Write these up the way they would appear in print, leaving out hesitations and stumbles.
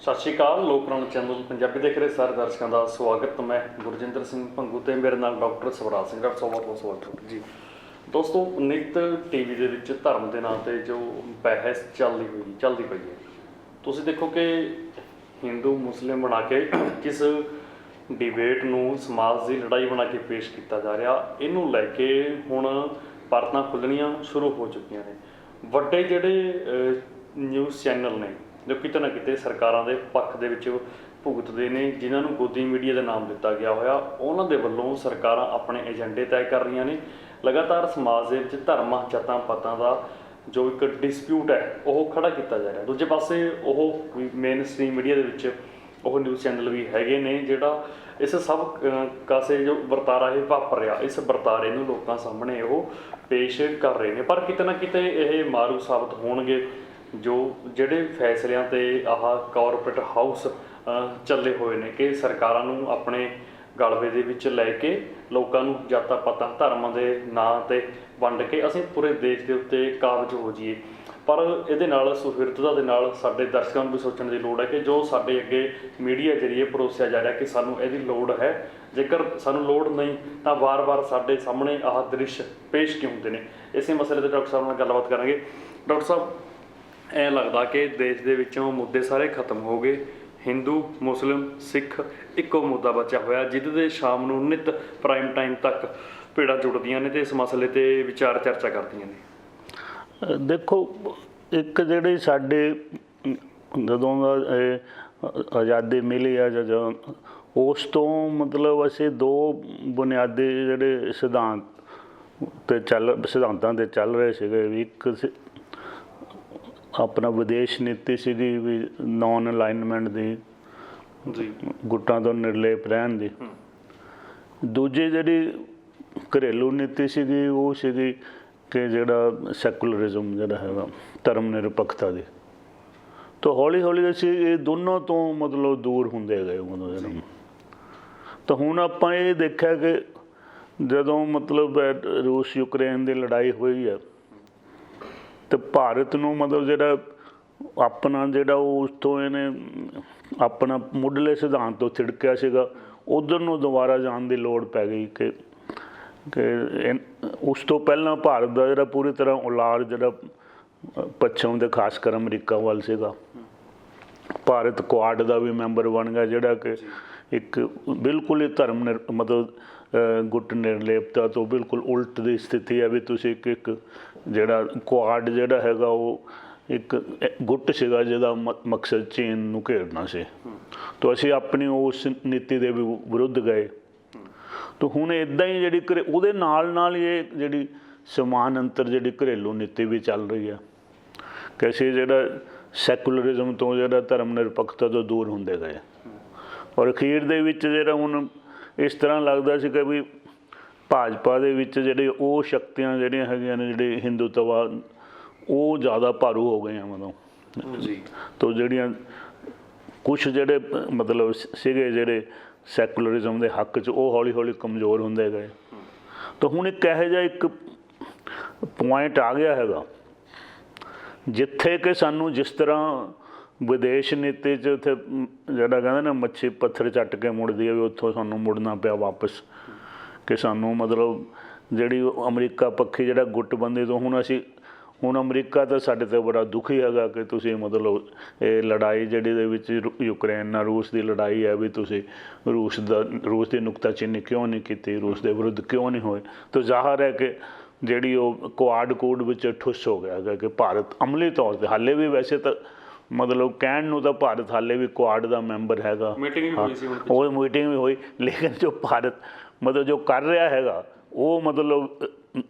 ਸਤਿ ਸ਼੍ਰੀ ਅਕਾਲ। ਲੋਕਰਾਮ ਚੈਨਲ ਪੰਜਾਬੀ ਦੇਖ ਰਹੇ ਸਾਰੇ ਦਰਸ਼ਕਾਂ ਦਾ ਸਵਾਗਤ। ਮੈਂ ਗੁਰਜਿੰਦਰ ਸਿੰਘ ਭੰਗੂ ਤੇ ਮੇਰੇ ਨਾਲ ਡਾਕਟਰ ਸਵਰਾਜ ਸਿੰਘ। ਡਾਕਟਰ ਸਾਹਿਬ ਬਹੁਤ ਸਵਾਗਤ ਜੀ। ਦੋਸਤੋ, ਨਿੱਤ ਟੀਵੀ ਦੇ ਵਿੱਚ ਧਰਮ ਦੇ ਨਾਂ ਤੇ ਜੋ ਬਹਿਸ ਚੱਲਦੀ ਪਈ ਹੈ, ਤੁਸੀਂ ਦੇਖੋ ਕਿ ਹਿੰਦੂ ਮੁਸਲਿਮ ਬਣਾ ਕੇ ਕਿਸ ਡਿਬੇਟ ਨੂੰ ਸਮਾਜ ਦੀ ਲੜਾਈ ਬਣਾ ਕੇ ਪੇਸ਼ ਕੀਤਾ ਜਾ ਰਿਹਾ। ਇਹਨੂੰ ਲੈ ਕੇ ਹੁਣ ਪਰਤਾਂ ਖੁੱਲ੍ਹਣੀਆਂ ਸ਼ੁਰੂ ਹੋ ਚੁੱਕੀਆਂ ਨੇ। ਵੱਡੇ ਜਿਹੜੇ ਨਿਊਜ਼ ਚੈਨਲ ਨੇ ਜੋ ਕਿਤੇ ਨਾ ਕਿਤੇ ਸਰਕਾਰਾਂ ਦੇ ਪੱਖ ਦੇ ਵਿੱਚ ਭੁਗਤਦੇ ਨੇ, ਜਿਨ੍ਹਾਂ ਨੂੰ ਗੋਦੀ ਮੀਡੀਆ ਦਾ ਨਾਮ ਦਿੱਤਾ ਗਿਆ ਹੋਇਆ, ਉਹਨਾਂ ਦੇ ਵੱਲੋਂ ਸਰਕਾਰਾਂ ਆਪਣੇ ਏਜੰਡੇ ਤੈਅ ਕਰ ਰਹੀਆਂ ਨੇ। ਲਗਾਤਾਰ ਸਮਾਜ ਦੇ ਵਿੱਚ ਧਰਮਾਂ ਜਾਤਾਂ ਪਾਤਾਂ ਦਾ ਜੋ ਇੱਕ ਡਿਸਪਿਊਟ ਹੈ ਉਹ ਖੜਾ ਕੀਤਾ ਜਾ ਰਿਹਾ। ਦੂਜੇ ਪਾਸੇ ਉਹ ਮੇਨ ਸਟ੍ਰੀਮ ਮੀਡੀਆ ਦੇ ਵਿੱਚ ਉਹ ਨਿਊਜ਼ ਚੈਨਲ ਵੀ ਹੈਗੇ ਨੇ ਜਿਹੜਾ ਇਸ ਸਭ ਕਾਸੇ ਜੋ ਵਰਤਾਰਾ ਇਹ ਵਾਪਰ ਰਿਹਾ, ਇਸ ਵਰਤਾਰੇ ਨੂੰ ਲੋਕਾਂ ਸਾਹਮਣੇ ਉਹ ਪੇਸ਼ ਕਰ ਰਹੇ ਨੇ। ਪਰ ਕਿਤੇ ਨਾ ਕਿਤੇ ਇਹ ਮਾਰੂ ਸਾਬਤ ਹੋਣਗੇ ਜੋ ਜਿਹੜੇ ਫੈਸਲਿਆਂ 'ਤੇ ਆਹ ਕਾਰਪੋਰੇਟ ਹਾਊਸ ਚੱਲੇ ਹੋਏ ਨੇ ਕਿ ਸਰਕਾਰਾਂ ਨੂੰ ਆਪਣੇ ਗਲਵੇ ਦੇ ਵਿੱਚ ਲੈ ਕੇ ਲੋਕਾਂ ਨੂੰ ਜਾਤਾਂ ਪਾਤਾਂ ਧਰਮਾਂ ਦੇ ਨਾਂ 'ਤੇ ਵੰਡ ਕੇ ਅਸੀਂ ਪੂਰੇ ਦੇਸ਼ ਦੇ ਉੱਤੇ ਕਾਬਜ਼ ਹੋ ਜਾਈਏ। ਪਰ ਇਹਦੇ ਨਾਲ ਸੁਹਿਰਦਤਾ ਦੇ ਨਾਲ ਸਾਡੇ ਦਰਸ਼ਕਾਂ ਨੂੰ ਵੀ ਸੋਚਣ ਦੀ ਲੋੜ ਹੈ ਕਿ ਜੋ ਸਾਡੇ ਅੱਗੇ ਮੀਡੀਆ ਜ਼ਰੀਏ ਪਰੋਸਿਆ ਜਾ ਰਿਹਾ ਕਿ ਸਾਨੂੰ ਇਹਦੀ ਲੋੜ ਹੈ, ਜੇਕਰ ਸਾਨੂੰ ਲੋੜ ਨਹੀਂ ਤਾਂ ਵਾਰ-ਵਾਰ ਸਾਡੇ ਸਾਹਮਣੇ ਆਹ ਦ੍ਰਿਸ਼ ਪੇਸ਼ ਕਿਉਂ ਹੁੰਦੇ ਨੇ। ਇਸੇ ਮਸਲੇ 'ਤੇ ਡਾਕਟਰ ਸਾਹਿਬ ਨਾਲ ਗੱਲਬਾਤ ਕਰਾਂਗੇ। ਡਾਕਟਰ ਸਾਹਿਬ, ਐਂ ਲੱਗਦਾ ਕਿ ਦੇਸ਼ ਦੇ ਵਿੱਚੋਂ ਮੁੱਦੇ ਸਾਰੇ ਖਤਮ ਹੋ ਗਏ, ਹਿੰਦੂ ਮੁਸਲਿਮ ਸਿੱਖ ਇੱਕੋ ਮੁੱਦਾ ਬਚਿਆ ਹੋਇਆ ਜਿਹਦੇ 'ਤੇ ਸ਼ਾਮ ਨੂੰ ਨਿੱਤ ਪ੍ਰਾਈਮ ਟਾਈਮ ਤੱਕ ਭੀੜਾਂ ਜੁੜਦੀਆਂ ਨੇ ਅਤੇ ਇਸ ਮਸਲੇ 'ਤੇ ਵਿਚਾਰ ਚਰਚਾ ਕਰਦੀਆਂ ਨੇ। ਦੇਖੋ, ਇੱਕ ਜਿਹੜੇ ਸਾਡੇ ਜਦੋਂ ਦਾ ਆਜ਼ਾਦੀ ਮਿਲੀ ਆ ਜਦੋਂ ਉਸ ਤੋਂ ਮਤਲਬ ਅਸੀਂ ਦੋ ਬੁਨਿਆਦੀ ਜਿਹੜੇ ਸਿਧਾਂਤਾਂ 'ਤੇ ਚੱਲ ਰਹੇ ਸੀਗੇ। ਵੀ ਇੱਕ ਆਪਣਾ ਵਿਦੇਸ਼ ਨੀਤੀ ਸੀਗੀ ਵੀ ਨੌਨ ਅਲਾਈਨਮੈਂਟ ਦੀ ਜੀ, ਗੁੱਟਾਂ ਤੋਂ ਨਿਰਲੇਪ ਰਹਿਣ ਦੀ। ਦੂਜੀ ਜਿਹੜੀ ਘਰੇਲੂ ਨੀਤੀ ਸੀਗੀ ਉਹ ਸੀਗੀ ਕਿ ਜਿਹੜਾ ਸੈਕੂਲਰਿਜ਼ਮ ਜਿਹੜਾ ਹੈਗਾ ਧਰਮ ਨਿਰਪੱਖਤਾ ਦੀ। ਤਾਂ ਹੌਲੀ ਹੌਲੀ ਅਸੀਂ ਇਹ ਦੋਨੋਂ ਤੋਂ ਮਤਲਬ ਦੂਰ ਹੁੰਦੇ ਗਏ ਮਤਲਬ। ਤਾਂ ਹੁਣ ਆਪਾਂ ਇਹ ਦੇਖਿਆ ਕਿ ਜਦੋਂ ਮਤਲਬ ਰੂਸ ਯੂਕਰੇਨ ਦੀ ਲੜਾਈ ਹੋਈ ਹੈ ਅਤੇ ਭਾਰਤ ਨੂੰ ਮਤਲਬ ਜਿਹੜਾ ਆਪਣਾ ਜਿਹੜਾ ਉਸ ਤੋਂ ਇਹਨੇ ਆਪਣਾ ਮੁੱਢਲੇ ਸਿਧਾਂਤ ਤੋਂ ਥਿੜਕਿਆ ਸੀਗਾ, ਉੱਧਰ ਨੂੰ ਦੁਬਾਰਾ ਜਾਣ ਦੀ ਲੋੜ ਪੈ ਗਈ ਕਿ ਉਸ ਤੋਂ ਪਹਿਲਾਂ ਭਾਰਤ ਦਾ ਜਿਹੜਾ ਪੂਰੀ ਤਰ੍ਹਾਂ ਉਲਾਰ ਜਿਹੜਾ ਪੱਛਮ ਦੇ ਖਾਸ ਕਰ ਅਮਰੀਕਾ ਵੱਲ ਸੀਗਾ। ਭਾਰਤ ਕੁਆਡ ਦਾ ਵੀ ਮੈਂਬਰ ਬਣ ਗਿਆ ਜਿਹੜਾ ਕਿ ਇੱਕ ਬਿਲਕੁਲ ਹੀ ਧਰਮ ਮਤਲਬ ਗੁੱਟ ਨਿਰਲੇਪਤਾ ਤੋਂ ਬਿਲਕੁਲ ਉਲਟ ਦੀ ਸਥਿਤੀ ਹੈ। ਵੀ ਤੁਸੀਂ ਇੱਕ ਜਿਹੜਾ ਕੁਆਡ ਜਿਹੜਾ ਹੈਗਾ ਉਹ ਇੱਕ ਗੁੱਟ ਸੀਗਾ ਜਿਹਦਾ ਮਕਸਦ ਚੀਨ ਨੂੰ ਘੇਰਨਾ ਸੀ। ਤਾਂ ਅਸੀਂ ਆਪਣੀ ਉਸ ਨੀਤੀ ਦੇ ਵੀ ਵਿਰੁੱਧ ਗਏ। ਤਾਂ ਹੁਣ ਇੱਦਾਂ ਹੀ ਜਿਹੜੀ ਉਹਦੇ ਨਾਲ ਹੀ ਇਹ ਜਿਹੜੀ ਸਮਾਨ ਅੰਤਰ ਜਿਹੜੀ ਘਰੇਲੂ ਨੀਤੀ ਵੀ ਚੱਲ ਰਹੀ ਹੈ ਕਿ ਅਸੀਂ ਜਿਹੜਾ ਸੈਕੂਲਰਿਜ਼ਮ ਤੋਂ ਜਿਹੜਾ ਧਰਮ ਨਿਰਪੱਖਤਾ ਤੋਂ ਦੂਰ ਹੁੰਦੇ ਗਏ। ਔਰ ਅਖੀਰ ਦੇ ਵਿੱਚ ਜਿਹੜਾ ਹੁਣ ਇਸ ਤਰ੍ਹਾਂ ਲੱਗਦਾ ਸੀ ਕਿ ਵੀ ਭਾਜਪਾ ਦੇ ਵਿੱਚ ਜਿਹੜੇ ਉਹ ਸ਼ਕਤੀਆਂ ਜਿਹੜੀਆਂ ਹੈਗੀਆਂ ਨੇ ਜਿਹੜੇ ਹਿੰਦੂਤਵ ਉਹ ਜ਼ਿਆਦਾ ਭਾਰੂ ਹੋ ਗਈਆਂ ਮਤਲਬ ਜੀ। ਤਾਂ ਜਿਹੜੀਆਂ ਕੁਛ ਜਿਹੜੇ ਮਤਲਬ ਸੀਗੇ ਜਿਹੜੇ ਸੈਕੂਲਰਿਜ਼ਮ ਦੇ ਹੱਕ 'ਚ ਉਹ ਹੌਲੀ ਹੌਲੀ ਕਮਜ਼ੋਰ ਹੁੰਦੇ ਗਏ। ਤਾਂ ਹੁਣ ਇੱਕ ਇਹੋ ਜਿਹਾ ਇੱਕ ਪੁਆਇੰਟ ਆ ਗਿਆ ਹੈਗਾ ਜਿੱਥੇ ਕਿ ਸਾਨੂੰ ਜਿਸ ਤਰ੍ਹਾਂ ਵਿਦੇਸ਼ ਨੀਤੀ 'ਚ ਉੱਥੇ ਜਿਹੜਾ ਕਹਿੰਦੇ ਨਾ ਮੱਛੀ ਪੱਥਰ ਚੱਟ ਕੇ ਮੁੜਦੀ ਹੈ, ਵੀ ਉੱਥੋਂ ਸਾਨੂੰ ਮੁੜਨਾ ਪਿਆ ਵਾਪਸ ਕਿ ਸਾਨੂੰ ਮਤਲਬ ਜਿਹੜੀ ਅਮਰੀਕਾ ਪੱਖੀ ਜਿਹੜਾ ਗੁੱਟਬੰਦੀ ਤੋਂ ਹੁਣ ਅਮਰੀਕਾ ਤਾਂ ਸਾਡੇ 'ਤੇ ਬੜਾ ਦੁਖੀ ਹੈਗਾ ਕਿ ਤੁਸੀਂ ਮਤਲਬ ਇਹ ਲੜਾਈ ਜਿਹੜੀ ਦੇ ਵਿੱਚ ਯੂਕਰੇਨ ਨਾਲ ਰੂਸ ਦੀ ਲੜਾਈ ਹੈ ਵੀ ਤੁਸੀਂ ਰੂਸ ਦੀ ਨੁਕਤਾਚੀਨੀ ਕਿਉਂ ਨਹੀਂ ਕੀਤੀ, ਰੂਸ ਦੇ ਵਿਰੁੱਧ ਕਿਉਂ ਨਹੀਂ ਹੋਏ। ਤਾਂ ਜ਼ਾਹਰ ਹੈ ਕਿ ਜਿਹੜੀ ਉਹ ਕੁਆਡ ਕੋਡ ਵਿੱਚ ਠੁੱਸ ਹੋ ਗਿਆ ਹੈਗਾ ਕਿ ਭਾਰਤ ਅਮਲੀ ਤੌਰ 'ਤੇ ਹਾਲੇ ਵੀ ਵੈਸੇ ਤਾਂ ਮਤਲਬ ਕਹਿਣ ਨੂੰ ਤਾਂ ਭਾਰਤ ਹਾਲੇ ਵੀ ਕੁਆਡ ਦਾ ਮੈਂਬਰ ਹੈਗਾ, ਉਹ ਮੀਟਿੰਗ ਵੀ ਹੋਈ, ਲੇਕਿਨ ਜੋ ਭਾਰਤ ਮਤਲਬ ਜੋ ਕਰ ਰਿਹਾ ਹੈਗਾ ਉਹ ਮਤਲਬ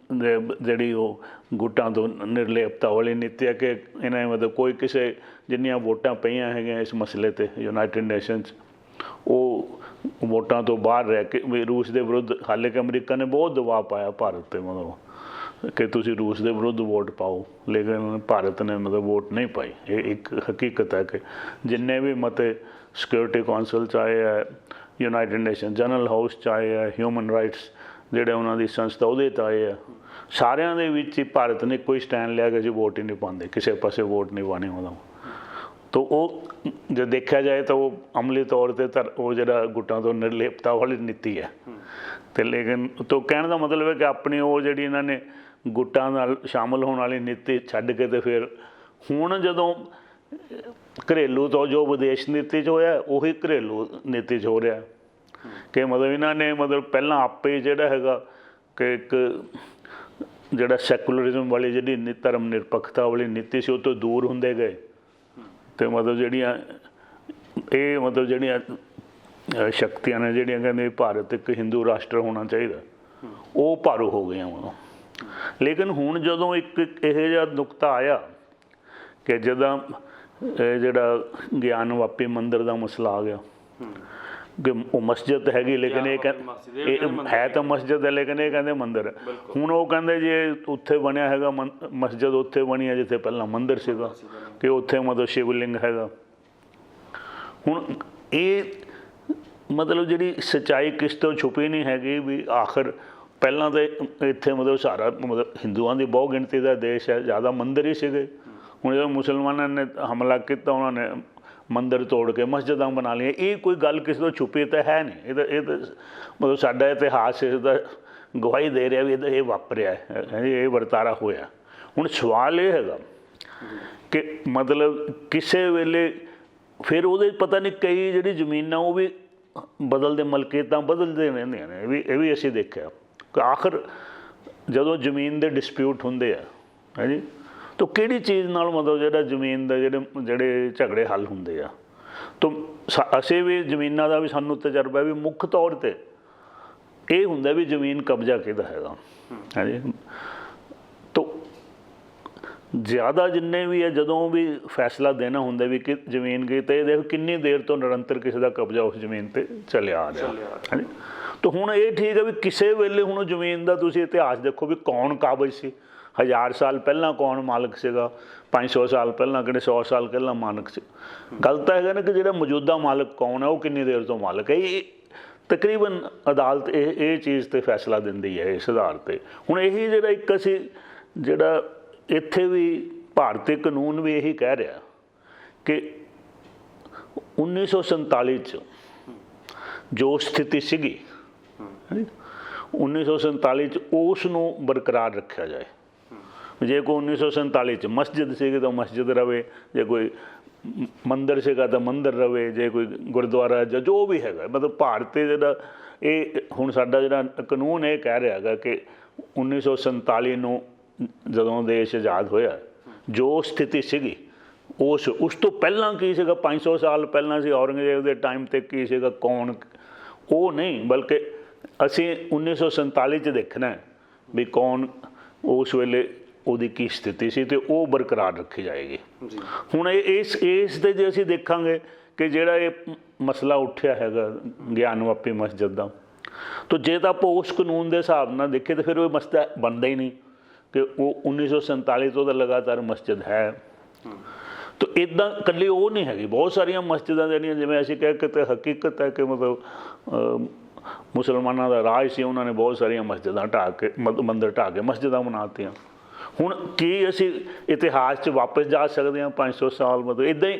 ਜਿਹੜੀ ਉਹ ਗੁੱਟਾਂ ਤੋਂ ਨਿਰਲੇਪਤਾ ਵਾਲੀ ਨੀਤੀ ਹੈ ਕਿ ਇਹਨਾਂ ਮਤਲਬ ਕੋਈ ਕਿਸੇ ਜਿੰਨੀਆਂ ਵੋਟਾਂ ਪਈਆਂ ਹੈਗੀਆਂ ਇਸ ਮਸਲੇ 'ਤੇ ਯੂਨਾਈਟਿਡ ਨੇਸ਼ਨਸ ਉਹ ਵੋਟਾਂ ਤੋਂ ਬਾਹਰ ਰਹਿ ਕੇ ਵੀ ਰੂਸ ਦੇ ਵਿਰੁੱਧ ਹਾਲੇ ਕਿ ਅਮਰੀਕਾ ਨੇ ਬਹੁਤ ਦਬਾਅ ਪਾਇਆ ਭਾਰਤ 'ਤੇ ਮਤਲਬ ਕਿ ਤੁਸੀਂ ਰੂਸ ਦੇ ਵਿਰੁੱਧ ਵੋਟ ਪਾਓ, ਲੇਕਿਨ ਭਾਰਤ ਨੇ ਮਤਲਬ ਵੋਟ ਨਹੀਂ ਪਾਈ। ਇਹ ਇੱਕ ਹਕੀਕਤ ਹੈ ਕਿ ਜਿੰਨੇ ਵੀ ਮਤੇ ਸਿਕਿਉਰਿਟੀ ਕੌਂਸਲ 'ਚ ਆਏ ਹੈ, ਯੂਨਾਈਟਿਡ ਨੇਸ਼ਨ ਜਨਰਲ ਹਾਊਸ 'ਚ ਆਏ ਹੈ, ਹਿਊਮਨ ਰਾਈਟਸ ਜਿਹੜੇ ਉਹਨਾਂ ਦੀ ਸੰਸਥਾ ਉਹਦੇ 'ਤੇ ਆਏ ਆ, ਸਾਰਿਆਂ ਦੇ ਵਿੱਚ ਹੀ ਭਾਰਤ ਨੇ ਕੋਈ ਸਟੈਂਡ ਲਿਆ ਕਿ ਅਸੀਂ ਵੋਟ ਹੀ ਨਹੀਂ ਪਾਉਂਦੇ, ਕਿਸੇ ਪਾਸੇ ਵੋਟ ਨਹੀਂ ਪਾਉਣੀ। ਤੋ ਉਹ ਜੇ ਦੇਖਿਆ ਜਾਏ ਤਾਂ ਉਹ ਅਮਲੀ ਤੌਰ 'ਤੇ ਉਹ ਜਿਹੜਾ ਗੁੱਟਾਂ ਤੋਂ ਨਿਰਲੇਪਤਾ ਵਾਲੀ ਨੀਤੀ ਹੈ। ਅਤੇ ਲੇਕਿਨ ਤੋਂ ਕਹਿਣ ਦਾ ਮਤਲਬ ਹੈ ਕਿ ਆਪਣੀ ਉਹ ਜਿਹੜੀ ਇਹਨਾਂ ਨੇ ਗੁੱਟਾਂ ਨਾਲ ਸ਼ਾਮਲ ਹੋਣ ਵਾਲੀ ਨੀਤੀ ਛੱਡ ਕੇ ਅਤੇ ਫਿਰ ਹੁਣ ਜਦੋਂ ਘਰੇਲੂ ਤੋਂ ਜੋ ਵਿਦੇਸ਼ ਨੀਤੀ 'ਚ ਹੋਇਆ ਉਹੀ ਘਰੇਲੂ ਨੀਤੀ 'ਚ ਹੋ ਰਿਹਾ ਕਿ ਮਤਲਬ ਇਹਨਾਂ ਨੇ ਮਤਲਬ ਪਹਿਲਾਂ ਆਪੇ ਜਿਹੜਾ ਹੈਗਾ ਕਿ ਇੱਕ ਜਿਹੜਾ ਸੈਕੂਲਰਿਜ਼ਮ ਵਾਲੀ ਜਿਹੜੀ ਧਰਮ ਨਿਰਪੱਖਤਾ ਵਾਲੀ ਨੀਤੀ ਸੀ ਉਹ ਤੋਂ ਦੂਰ ਹੁੰਦੇ ਗਏ ਅਤੇ ਮਤਲਬ ਜਿਹੜੀਆਂ ਇਹ ਮਤਲਬ ਜਿਹੜੀਆਂ ਸ਼ਕਤੀਆਂ ਨੇ ਜਿਹੜੀਆਂ ਕਹਿੰਦੇ ਭਾਰਤ ਇੱਕ ਹਿੰਦੂ ਰਾਸ਼ਟਰ ਹੋਣਾ ਚਾਹੀਦਾ ਉਹ ਭਾਰੂ ਹੋ ਗਈਆਂ ਹੁਣ। ਲੇਕਿਨ ਹੁਣ ਜਦੋਂ ਇੱਕ ਇਹੋ ਜਿਹਾ ਨੁਕਤਾ ਆਇਆ ਕਿ ਜਦੋਂ ਜਿਹੜਾ ਗਿਆਨ ਵਾਪੀ ਮੰਦਿਰ ਦਾ ਮਸਲਾ ਆ ਗਿਆ ਕਿ ਉਹ ਮਸਜਿਦ ਹੈਗੀ ਲੇਕਿਨ ਇਹ ਹੈ ਤਾਂ ਮਸਜਿਦ ਹੈ ਲੇਕਿਨ ਇਹ ਕਹਿੰਦੇ ਮੰਦਿਰ ਹੈ। ਹੁਣ ਉਹ ਕਹਿੰਦੇ ਜੇ ਉੱਥੇ ਬਣਿਆ ਹੈਗਾ ਮਸਜਿਦ ਉੱਥੇ ਬਣੀ ਹੈ ਜਿੱਥੇ ਪਹਿਲਾਂ ਮੰਦਿਰ ਸੀਗਾ ਕਿ ਉੱਥੇ ਮਤਲਬ ਸ਼ਿਵਲਿੰਗ ਹੈਗਾ। ਹੁਣ ਇਹ ਮਤਲਬ ਜਿਹੜੀ ਸੱਚਾਈ ਕਿਸ ਤੋਂ ਛੁਪੀ ਨਹੀਂ ਹੈਗੀ ਵੀ ਆਖਰ ਪਹਿਲਾਂ ਤਾਂ ਇੱਥੇ ਮਤਲਬ ਸਾਰਾ ਮਤਲਬ ਹਿੰਦੂਆਂ ਦੀ ਬਹੁ ਗਿਣਤੀ ਦਾ ਦੇਸ਼ ਹੈ, ਜ਼ਿਆਦਾ ਮੰਦਿਰ ਹੀ ਸੀਗੇ। ਹੁਣ ਜਦੋਂ ਮੁਸਲਮਾਨਾਂ ਨੇ ਹਮਲਾ ਕੀਤਾ ਉਹਨਾਂ ਨੇ ਮੰਦਿਰ ਤੋੜ ਕੇ ਮਸਜਿਦਾਂ ਬਣਾ ਲਈਆਂ। ਇਹ ਕੋਈ ਗੱਲ ਕਿਸੇ ਤੋਂ ਛੁਪੀ ਤਾਂ ਹੈ ਨਹੀਂ। ਇਹ ਤਾਂ ਮਤਲਬ ਸਾਡਾ ਇਤਿਹਾਸ ਇਸ ਦਾ ਗਵਾਹੀ ਦੇ ਰਿਹਾ ਵੀ ਇਹ ਵਾਪਰਿਆ ਹੈ, ਇਹ ਵਰਤਾਰਾ ਹੋਇਆ। ਹੁਣ ਸਵਾਲ ਇਹ ਹੈਗਾ ਕਿ ਮਤਲਬ ਕਿਸੇ ਵੇਲੇ ਫਿਰ ਉਹਦੇ ਪਤਾ ਨਹੀਂ ਕਈ ਜਿਹੜੀ ਜ਼ਮੀਨਾਂ ਉਹ ਵੀ ਬਦਲਦੇ ਮਲਕੀਅਤਾਂ ਬਦਲਦੇ ਰਹਿੰਦੀਆਂ ਨੇ। ਇਹ ਵੀ ਅਸੀਂ ਦੇਖਿਆ ਕਿ ਆਖਰ ਜਦੋਂ ਜ਼ਮੀਨ ਦੇ ਡਿਸਪਿਊਟ ਹੁੰਦੇ ਆ ਹੈ ਜੀ ਤਾਂ ਕਿਹੜੀ ਚੀਜ਼ ਨਾਲ ਮਤਲਬ ਜਿਹੜਾ ਜ਼ਮੀਨ ਦਾ ਜਿਹੜੇ ਝਗੜੇ ਹੱਲ ਹੁੰਦੇ ਆ ਤਾਂ ਅਸੀਂ ਵੀ ਜ਼ਮੀਨਾਂ ਦਾ ਵੀ ਸਾਨੂੰ ਤਜਰਬਾ ਵੀ ਮੁੱਖ ਤੌਰ 'ਤੇ ਇਹ ਹੁੰਦਾ ਵੀ ਜ਼ਮੀਨ ਕਬਜ਼ਾ ਕਿਹਦਾ ਹੈਗਾ ਹੈ ਜੀ। ਤਾਂ ਜ਼ਿਆਦਾ ਜਿੰਨੇ ਵੀ ਹੈ ਜਦੋਂ ਵੀ ਫੈਸਲਾ ਦੇਣਾ ਹੁੰਦਾ ਵੀ ਕਿ ਜ਼ਮੀਨ ਗਈ ਤਾਂ ਇਹ ਦੇਖੋ ਕਿੰਨੀ ਦੇਰ ਤੋਂ ਨਿਰੰਤਰ ਕਿਸੇ ਦਾ ਕਬਜ਼ਾ ਉਸ ਜ਼ਮੀਨ 'ਤੇ ਚੱਲਿਆ ਆ ਰਿਹਾ ਹੈ ਜੀ। ਤਾਂ ਹੁਣ ਇਹ ਠੀਕ ਹੈ ਵੀ ਕਿਸੇ ਵੇਲੇ ਹੁਣ ਜ਼ਮੀਨ ਦਾ ਤੁਸੀਂ ਇਤਿਹਾਸ ਦੇਖੋ ਵੀ ਕੌਣ ਕਾਬਜ਼ ਸੀ। 1000 ਸਾਲ ਪਹਿਲਾਂ ਕੌਣ ਮਾਲਕ ਸੀਗਾ, 500 ਸਾਲ ਪਹਿਲਾਂ ਕਿਹੜੇ 100 ਸਾਲ ਪਹਿਲਾਂ ਮਾਲਕ ਸੀ। ਗੱਲ ਤਾਂ ਹੈਗਾ ਨਾ ਕਿ ਜਿਹੜਾ ਮੌਜੂਦਾ ਮਾਲਕ ਕੌਣ ਹੈ ਉਹ ਕਿੰਨੀ ਦੇਰ ਤੋਂ ਮਾਲਕ ਹੈ। ਇਹ ਤਕਰੀਬਨ ਅਦਾਲਤ ਇਹ ਚੀਜ਼ 'ਤੇ ਫੈਸਲਾ ਦਿੰਦੀ ਹੈ ਇਸ ਆਧਾਰ 'ਤੇ। ਹੁਣ ਇਹੀ ਜਿਹੜਾ ਇੱਕ ਅਸੀਂ ਜਿਹੜਾ ਇੱਥੇ ਵੀ ਭਾਰਤੀ ਕਾਨੂੰਨ ਵੀ ਇਹੀ ਕਹਿ ਰਿਹਾ ਕਿ 1947 'ਚ ਜੋ ਸਥਿਤੀ ਸੀਗੀ 1947 'ਚ ਉਸ ਨੂੰ ਬਰਕਰਾਰ ਰੱਖਿਆ ਜਾਏ। ਜੇ ਕੋਈ 1947 'ਚ ਮਸਜਿਦ ਸੀਗੀ ਤਾਂ ਮਸਜਿਦ ਰਵੇ, ਜੇ ਕੋਈ ਮੰਦਿਰ ਸੀਗਾ ਤਾਂ ਮੰਦਿਰ ਰਵੇ, ਜੇ ਕੋਈ ਗੁਰਦੁਆਰਾ ਜਾਂ ਜੋ ਵੀ ਹੈਗਾ ਮਤਲਬ ਭਾਰਤੀ ਜਿਹੜਾ ਇਹ ਹੁਣ ਸਾਡਾ ਜਿਹੜਾ ਕਾਨੂੰਨ ਇਹ ਕਹਿ ਰਿਹਾ ਹੈਗਾ ਕਿ 1947 ਨੂੰ ਜਦੋਂ ਦੇਸ਼ ਆਜ਼ਾਦ ਹੋਇਆ ਜੋ ਸਥਿਤੀ ਸੀਗੀ ਉਸ ਤੋਂ ਪਹਿਲਾਂ ਕੀ ਸੀਗਾ 500 ਸਾਲ ਪਹਿਲਾਂ ਸੀ ਔਰੰਗਜ਼ੇਬ ਦੇ ਟਾਈਮ 'ਤੇ ਕੀ ਸੀਗਾ ਕੌਣ ਉਹ ਨਹੀਂ ਬਲਕਿ ਅਸੀਂ 1947 'ਚ ਦੇਖਣਾ ਵੀ ਕੌਣ ਉਸ ਵੇਲੇ ਉਹਦੀ ਕੀ ਸਥਿਤੀ ਸੀ ਅਤੇ ਉਹ ਬਰਕਰਾਰ ਰੱਖੀ ਜਾਏਗੀ। ਹੁਣ ਇਸ 'ਤੇ ਜੇ ਅਸੀਂ ਦੇਖਾਂਗੇ ਕਿ ਜਿਹੜਾ ਇਹ ਮਸਲਾ ਉੱਠਿਆ ਹੈਗਾ ਗਿਆਨ ਵਾਪੀ ਮਸਜਿਦ ਦਾ ਤਾਂ ਜੇ ਤਾਂ ਆਪਾਂ ਉਸ ਕਾਨੂੰਨ ਦੇ ਹਿਸਾਬ ਨਾਲ ਦੇਖੀਏ ਤਾਂ ਫਿਰ ਉਹ ਮਸਲਾ ਬਣਦਾ ਹੀ ਨਹੀਂ ਕਿ ਉਹ 1947 ਤੋਂ ਤਾਂ ਲਗਾਤਾਰ ਮਸਜਿਦ ਹੈ। ਤਾਂ ਇੱਦਾਂ ਇਕੱਲੀ ਉਹ ਨਹੀਂ ਹੈਗੀ, ਬਹੁਤ ਸਾਰੀਆਂ ਮਸਜਿਦਾਂ ਜਿਹੜੀਆਂ ਜਿਵੇਂ ਅਸੀਂ ਕਹਿ ਕੇ ਹਕੀਕਤ ਹੈ ਕਿ ਮਤਲਬ ਮੁਸਲਮਾਨਾਂ ਦਾ ਰਾਜ ਸੀ, ਉਹਨਾਂ ਨੇ ਬਹੁਤ ਸਾਰੀਆਂ ਮਸਜਿਦਾਂ ਢਾਹ ਕੇ ਮੰਦਿਰ ਢਾਹ ਕੇ ਮਸਜਿਦਾਂ ਬਣਾ ਦਿੱਤੀਆਂ। ਹੁਣ ਕੀ ਅਸੀਂ ਇਤਿਹਾਸ 'ਚ ਵਾਪਸ ਜਾ ਸਕਦੇ ਹਾਂ 500 ਸਾਲ ਮਤਲਬ ਇੱਦਾਂ ਹੀ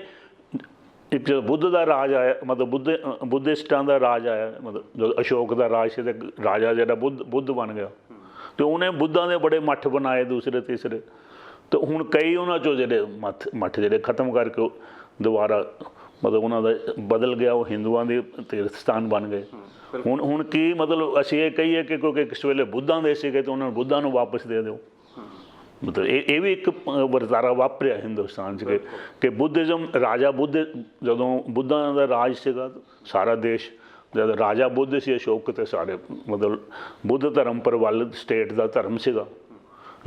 ਇੱਕ ਜਦੋਂ ਬੁੱਧ ਦਾ ਰਾਜ ਆਇਆ ਮਤਲਬ ਬੁੱਧਿਸਟਾਂ ਦਾ ਰਾਜ ਆਇਆ ਮਤਲਬ ਜਦੋਂ ਅਸ਼ੋਕ ਦਾ ਰਾਜ ਸੀ ਅਤੇ ਰਾਜਾ ਜਿਹੜਾ ਬੁੱਧ ਬਣ ਗਿਆ ਅਤੇ ਉਹਨੇ ਬੁੱਧਾਂ ਦੇ ਬੜੇ ਮੱਠ ਬਣਾਏ ਦੂਸਰੇ ਤੀਸਰੇ। ਅਤੇ ਹੁਣ ਕਈ ਉਹਨਾਂ 'ਚੋਂ ਜਿਹੜੇ ਮੱਠ ਜਿਹੜੇ ਖਤਮ ਕਰਕੇ ਦੁਬਾਰਾ ਮਤਲਬ ਉਹਨਾਂ ਦਾ ਬਦਲ ਗਿਆ, ਉਹ ਹਿੰਦੂਆਂ ਦੇ ਤੀਰਥ ਸਥਾਨ ਬਣ ਗਏ। ਹੁਣ ਕੀ ਮਤਲਬ ਅਸੀਂ ਇਹ ਕਹੀਏ ਕਿ ਕਿਉਂਕਿ ਕਿਸ ਵੇਲੇ ਬੁੱਧਾਂ ਦੇ ਸੀਗੇ ਤਾਂ ਉਹਨਾਂ ਨੂੰ ਬੁੱਧਾਂ ਨੂੰ ਵਾਪਸ ਦੇ ਦਿਓ। ਮਤਲਬ ਇਹ ਵੀ ਇੱਕ ਵਰਤਾਰਾ ਵਾਪਰਿਆ ਹਿੰਦੁਸਤਾਨ 'ਚ ਕਿ ਬੁੱਧਿਜ਼ਮ ਰਾਜਾ ਬੁੱਧ ਜਦੋਂ ਬੁੱਧਾਂ ਦਾ ਰਾਜ ਸੀਗਾ ਸਾਰਾ ਦੇਸ਼ ਜਦ ਰਾਜਾ ਬੁੱਧ ਸੀ ਅਸ਼ੋਕ ਅਤੇ ਸਾਰੇ ਮਤਲਬ ਬੁੱਧ ਧਰਮ ਪ੍ਰਵੱਲ ਸਟੇਟ ਦਾ ਧਰਮ ਸੀਗਾ।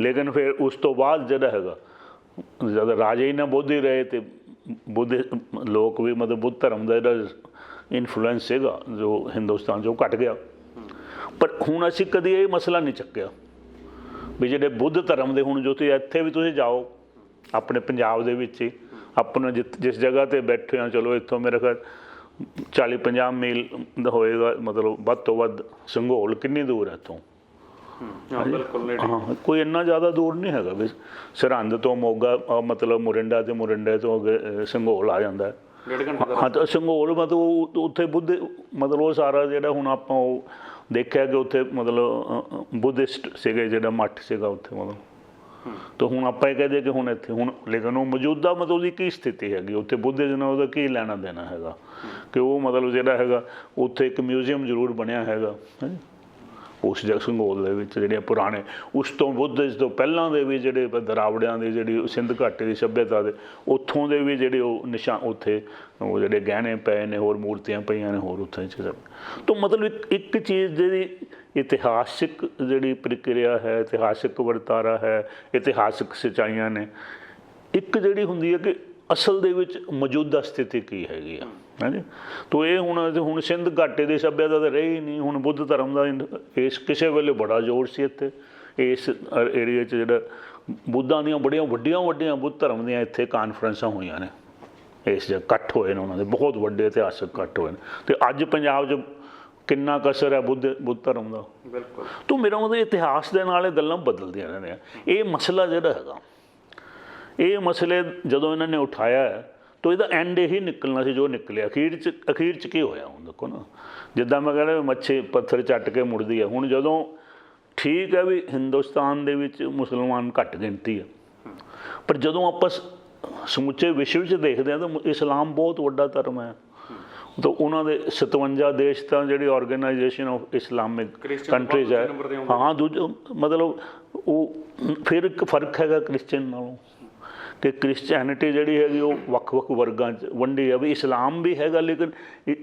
ਲੇਕਿਨ ਫਿਰ ਉਸ ਤੋਂ ਬਾਅਦ ਜਿਹੜਾ ਹੈਗਾ ਜਦ ਰਾਜੇ ਹੀ ਨਾ ਬੁੱਧ ਹੀ ਰਹੇ ਅਤੇ ਬੁੱਧ ਲੋਕ ਵੀ ਮਤਲਬ ਬੁੱਧ ਧਰਮ ਦਾ ਜਿਹੜਾ ਇਨਫਲੂਐਂਸ ਸੀਗਾ ਜੋ ਹਿੰਦੁਸਤਾਨ 'ਚ ਉਹ ਘੱਟ ਗਿਆ। ਪਰ ਹੁਣ ਅਸੀਂ ਕਦੀ ਇਹ ਮਸਲਾ ਨਹੀਂ ਚੱਕਿਆ ਵੀ ਜਿਹੜੇ ਬੁੱਧ ਧਰਮ ਦੇ ਹੁਣ ਜੋ ਤੁਸੀਂ ਇੱਥੇ ਵੀ ਤੁਸੀਂ ਜਾਓ ਆਪਣੇ ਪੰਜਾਬ ਦੇ ਵਿੱਚ ਹੀ ਆਪਣਾ ਜਿਸ ਜਗ੍ਹਾ 'ਤੇ ਬੈਠੇ ਹਾਂ ਚਲੋ ਇੱਥੋਂ ਮੇਰੇ ਖਿਆਲ 40-50 ਮੀਲ ਹੋਏਗਾ ਮਤਲਬ ਵੱਧ ਤੋਂ ਵੱਧ ਸੰਘੋਲ ਕਿੰਨੀ ਦੂਰ ਹੈ ਇੱਥੋਂ ਹਾਂ ਬਿਲਕੁਲ ਨੇੜੇ। ਹਾਂ ਕੋਈ ਇੰਨਾ ਜ਼ਿਆਦਾ ਦੂਰ ਨਹੀਂ ਹੈਗਾ ਵੀ ਸਰਹੰਦ ਤੋਂ ਮੋਗਾ ਮਤਲਬ ਮੋਰਿੰਡਾ ਤੇ ਮੋਰਿੰਡੇ ਤੋਂ ਅੱਗੇ ਸੰਘੋਲ ਆ ਜਾਂਦਾ ਹੈ। 1.5 ਘੰਟੇ ਦਾ ਹਾਂ ਤਾਂ ਸੰਘੋਲ ਮਤਲਬ ਉੱਥੇ ਬੁੱਧ ਮਤਲਬ ਉਹ ਸਾਰਾ ਜਿਹੜਾ ਹੁਣ ਆਪਾਂ ਉਹ ਦੇਖਿਆ ਕਿ ਉੱਥੇ ਮਤਲਬ ਬੁੱਧਿਸਟ ਸੀਗੇ, ਜਿਹੜਾ ਮੱਠ ਸੀਗਾ ਉੱਥੇ ਮਤਲਬ। ਤਾਂ ਹੁਣ ਆਪਾਂ ਇਹ ਕਹਦੇ ਕਿ ਹੁਣ ਇੱਥੇ ਹੁਣ ਲੇਕਿਨ ਉਹ ਮੌਜੂਦਾ ਮਤਲਬ ਉਹਦੀ ਕੀ ਸਥਿਤੀ ਹੈਗੀ ਉੱਥੇ ਬੁੱਧਿਜ਼ਮ ਨਾਲ ਉਹਦਾ ਕੀ ਲੈਣਾ ਦੇਣਾ ਹੈਗਾ ਕਿ ਉਹ ਮਤਲਬ ਜਿਹੜਾ ਹੈਗਾ ਉੱਥੇ ਇੱਕ ਮਿਊਜ਼ੀਅਮ ਜ਼ਰੂਰ ਬਣਿਆ ਹੈਗਾ ਉਸ ਜਗ੍ਹਾ ਸੰਘੋਲ ਦੇ ਵਿੱਚ ਜਿਹੜੇ ਪੁਰਾਣੇ ਉਸ ਤੋਂ ਬੁੱਧ ਤੋਂ ਪਹਿਲਾਂ ਦੇ ਵੀ ਜਿਹੜੇ ਦਰਾਵੜਿਆਂ ਦੀ ਜਿਹੜੀ ਸਿੰਧ ਘਾਟੀ ਦੀ ਸੱਭਿਅਤਾ ਦੇ ਉੱਥੋਂ ਦੇ ਵੀ ਜਿਹੜੇ ਉਹ ਨਿਸ਼ਾਨ ਉੱਥੇ ਉਹ ਜਿਹੜੇ ਗਹਿਣੇ ਪਏ ਨੇ, ਹੋਰ ਮੂਰਤੀਆਂ ਪਈਆਂ ਨੇ ਹੋਰ ਉੱਥੇ ਤਾਂ ਮਤਲਬ ਇੱਕ ਚੀਜ਼ ਜਿਹੜੀ ਇਤਿਹਾਸਿਕ ਜਿਹੜੀ ਪ੍ਰਕਿਰਿਆ ਹੈ, ਇਤਿਹਾਸਿਕ ਵਰਤਾਰਾ ਹੈ, ਇਤਿਹਾਸਿਕ ਸੱਚਾਈਆਂ ਨੇ। ਇੱਕ ਜਿਹੜੀ ਹੁੰਦੀ ਹੈ ਕਿ ਅਸਲ ਦੇ ਵਿੱਚ ਮੌਜੂਦਾ ਸਥਿਤੀ ਕੀ ਹੈਗੀ ਆ ਹਾਂਜੀ। ਤੋ ਇਹ ਹੁਣ ਸਿੰਧ ਘਾਟੀ ਦੀ ਸੱਭਿਅਤਾ ਤਾਂ ਰਹੀ ਨਹੀਂ। ਹੁਣ ਬੁੱਧ ਧਰਮ ਦਾ ਇਸ ਕਿਸੇ ਵੇਲੇ ਬੜਾ ਜ਼ੋਰ ਸੀ ਇੱਥੇ ਇਸ ਏਰੀਏ 'ਚ, ਜਿਹੜਾ ਬੁੱਧਾਂ ਦੀਆਂ ਬੜੀਆਂ ਵੱਡੀਆਂ ਬੁੱਧ ਧਰਮ ਦੀਆਂ ਇੱਥੇ ਕਾਨਫਰੰਸਾਂ ਹੋਈਆਂ ਨੇ, ਇਸ ਜਗ੍ਹਾ ਇਕੱਠ ਹੋਏ ਨੇ ਉਹਨਾਂ ਦੇ, ਬਹੁਤ ਵੱਡੇ ਇਤਿਹਾਸਕ ਇਕੱਠ ਹੋਏ ਨੇ। ਅਤੇ ਅੱਜ ਪੰਜਾਬ 'ਚ ਕਿੰਨਾ ਕਸਰ ਹੈ ਬੁੱਧ ਧਰਮ ਦਾ। ਬਿਲਕੁਲ। ਤੋ ਮੇਰਾ ਮਤਲਬ ਇਤਿਹਾਸ ਦੇ ਨਾਲ ਇਹ ਗੱਲਾਂ ਬਦਲਦੀਆਂ ਰਹਿੰਦੀਆਂ। ਇਹ ਮਸਲਾ ਜਿਹੜਾ ਹੈਗਾ, ਇਹ ਮਸਲੇ ਜਦੋਂ ਇਹਨਾਂ ਨੇ ਉਠਾਇਆ ਤਾਂ ਇਹਦਾ ਐਂਡ ਇਹੀ ਨਿਕਲਣਾ ਸੀ ਜੋ ਨਿਕਲਿਆ। ਅਖੀਰ 'ਚ ਕੀ ਹੋਇਆ ਹੁਣ ਦੇਖੋ ਨਾ, ਜਿੱਦਾਂ ਮੈਂ ਕਹਿੰਦਾ ਮੱਛੀ ਪੱਥਰ ਚੱਟ ਕੇ ਮੁੜਦੀ ਹੈ। ਹੁਣ ਜਦੋਂ ਠੀਕ ਹੈ ਵੀ ਹਿੰਦੁਸਤਾਨ ਦੇ ਵਿੱਚ ਮੁਸਲਮਾਨ ਘੱਟ ਗਿਣਤੀ ਹੈ, ਪਰ ਜਦੋਂ ਆਪਾਂ ਸਮੁੱਚੇ ਵਿਸ਼ਵ 'ਚ ਦੇਖਦੇ ਹਾਂ ਤਾਂ ਇਸਲਾਮ ਬਹੁਤ ਵੱਡਾ ਧਰਮ ਹੈ। ਤਾਂ ਉਹਨਾਂ ਦੇ 57 ਦੇਸ਼ ਤਾਂ ਜਿਹੜੀ ਆਰਗੇਨਾਈਜੇਸ਼ਨ ਆਫ ਇਸਲਾਮਿਕ ਕੰਟਰੀਜ਼ ਹੈ। ਹਾਂ ਦੂਜਾ ਮਤਲਬ ਉਹ ਫਿਰ ਇੱਕ ਫਰਕ ਹੈਗਾ ਕ੍ਰਿਸਚਨ ਨਾਲੋਂ ਕਿ ਕ੍ਰਿਸਚੈਨਿਟੀ ਜਿਹੜੀ ਹੈਗੀ ਉਹ ਵੱਖ ਵਰਗਾਂ 'ਚ ਵੰਡੀ ਹੈ। ਵੀ ਇਸਲਾਮ ਵੀ ਹੈਗਾ ਲੇਕਿਨ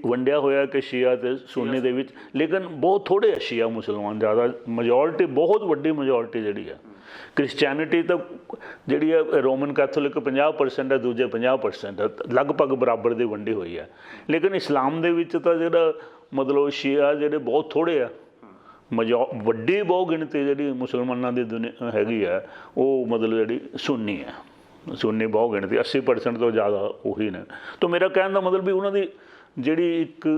ਵੰਡਿਆ ਹੋਇਆ ਕਿ ਸ਼ੀਆ ਅਤੇ ਸੁੰਨੀ ਦੇ ਵਿੱਚ, ਲੇਕਿਨ ਬਹੁਤ ਥੋੜ੍ਹੇ ਆ ਸ਼ੀਆ ਮੁਸਲਮਾਨ, ਜ਼ਿਆਦਾ ਮੈਜੋਰਟੀ ਬਹੁਤ ਵੱਡੀ ਮੈਜੋਰਟੀ ਜਿਹੜੀ ਹੈ। ਕ੍ਰਿਸਚੈਨਿਟੀ ਤਾਂ ਜਿਹੜੀ ਹੈ ਰੋਮਨ ਕੈਥੋਲਿਕ 50% ਹੈ, ਦੂਜੇ 50% ਹੈ, ਲਗਭਗ ਬਰਾਬਰ ਦੀ ਵੰਡੀ ਹੋਈ ਹੈ। ਲੇਕਿਨ ਇਸਲਾਮ ਦੇ ਵਿੱਚ ਤਾਂ ਜਿਹੜਾ ਮਤਲਬ ਸ਼ੀਆ ਜਿਹੜੇ ਬਹੁਤ ਥੋੜ੍ਹੇ ਆ, ਵੱਡੀ ਬਹੁ ਗਿਣਤੀ ਜਿਹੜੀ ਮੁਸਲਮਾਨਾਂ ਦੀ ਦੁਨੀਆ ਹੈਗੀ ਹੈ ਉਹ ਮਤਲਬ ਜਿਹੜੀ ਸੁੰਨੀ ਹੈ। ਸੁੰਨੀ ਬਹੁ ਗਿਣਤੀ 80% ਤੋਂ ਜ਼ਿਆਦਾ ਉਹੀ ਨੇ। ਤਾਂ ਮੇਰਾ ਕਹਿਣ ਦਾ ਮਤਲਬ ਵੀ ਉਹਨਾਂ ਦੀ ਜਿਹੜੀ ਇੱਕ